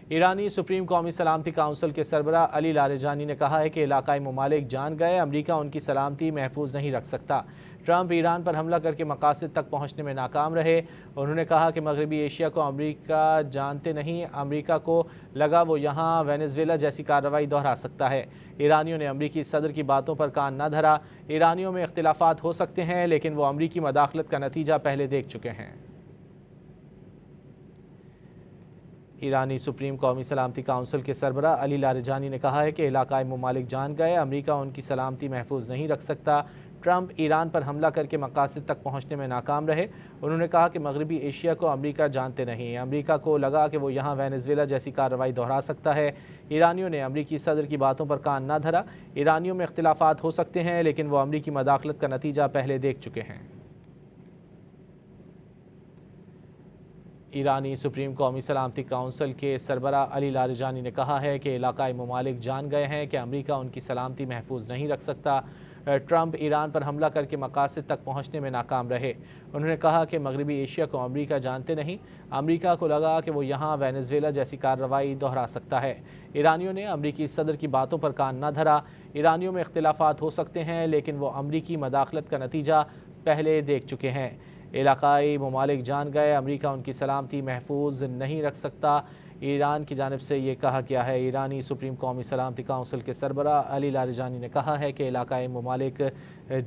ایرانی سپریم قومی سلامتی کونسل کے سربراہ علی لاریجانی نے کہا ہے کہ علاقائی ممالک جان گئے امریکہ ان کی سلامتی محفوظ نہیں رکھ سکتا۔ ٹرمپ ایران پر حملہ کر کے مقاصد تک پہنچنے میں ناکام رہے۔ انہوں نے کہا کہ مغربی ایشیا کو امریکہ جانتے نہیں، امریکہ کو لگا وہ یہاں وینزویلا جیسی کارروائی دہرا سکتا ہے۔ ایرانیوں نے امریکی صدر کی باتوں پر کان نہ دھرا۔ ایرانیوں میں اختلافات ہو سکتے ہیں لیکن وہ امریکی مداخلت کا نتیجہ پہلے دیکھ چکے ہیں۔ ایرانی سپریم قومی سلامتی کونسل کے سربراہ علی لاریجانی نے کہا ہے کہ علاقائی ممالک جان گئے امریکہ ان کی سلامتی محفوظ نہیں رکھ سکتا۔ ٹرمپ ایران پر حملہ کر کے مقاصد تک پہنچنے میں ناکام رہے۔ انہوں نے کہا کہ مغربی ایشیا کو امریکہ جانتے نہیں، امریکہ کو لگا کہ وہ یہاں وینزویلا جیسی کارروائی دہرا سکتا ہے۔ ایرانیوں نے امریکی صدر کی باتوں پر کان نہ دھرا۔ ایرانیوں میں اختلافات ہو سکتے ہیں لیکن وہ امریکی مداخلت کا نتیجہ پہلے دیکھ چکے ہیں۔ ایرانی سپریم قومی سلامتی کونسل کے سربراہ علی لاریجانی نے کہا ہے کہ علاقائی ممالک جان گئے ہیں کہ امریکہ ان کی سلامتی محفوظ نہیں رکھ سکتا۔ ٹرمپ ایران پر حملہ کر کے مقاصد تک پہنچنے میں ناکام رہے۔ انہوں نے کہا کہ مغربی ایشیا کو امریکہ جانتے نہیں، امریکہ کو لگا کہ وہ یہاں وینزویلا جیسی کارروائی دہرا سکتا ہے۔ ایرانیوں نے امریکی صدر کی باتوں پر کان نہ دھرا۔ ایرانیوں میں اختلافات ہو سکتے ہیں لیکن وہ امریکی مداخلت کا نتیجہ پہلے دیکھ چکے ہیں۔ علاقائی ممالک جان گئے امریکہ ان کی سلامتی محفوظ نہیں رکھ سکتا۔ ایران کی جانب سے یہ کہا گیا ہے۔ ایرانی سپریم قومی سلامتی کونسل کے سربراہ علی لاریجانی نے کہا ہے کہ علاقائی ممالک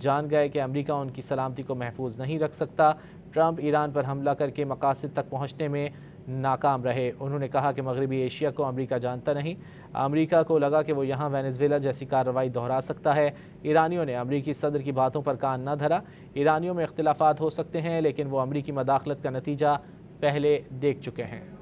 جان گئے کہ امریکہ ان کی سلامتی کو محفوظ نہیں رکھ سکتا۔ ٹرمپ ایران پر حملہ کر کے مقاصد تک پہنچنے میں ناکام رہے۔ انہوں نے کہا کہ مغربی ایشیا کو امریکہ جانتا نہیں، امریکہ کو لگا کہ وہ یہاں وینزویلا جیسی کارروائی دہرا سکتا ہے۔ ایرانیوں نے امریکی صدر کی باتوں پر کان نہ دھرا۔ ایرانیوں میں اختلافات ہو سکتے ہیں لیکن وہ امریکی مداخلت کا نتیجہ پہلے دیکھ چکے ہیں۔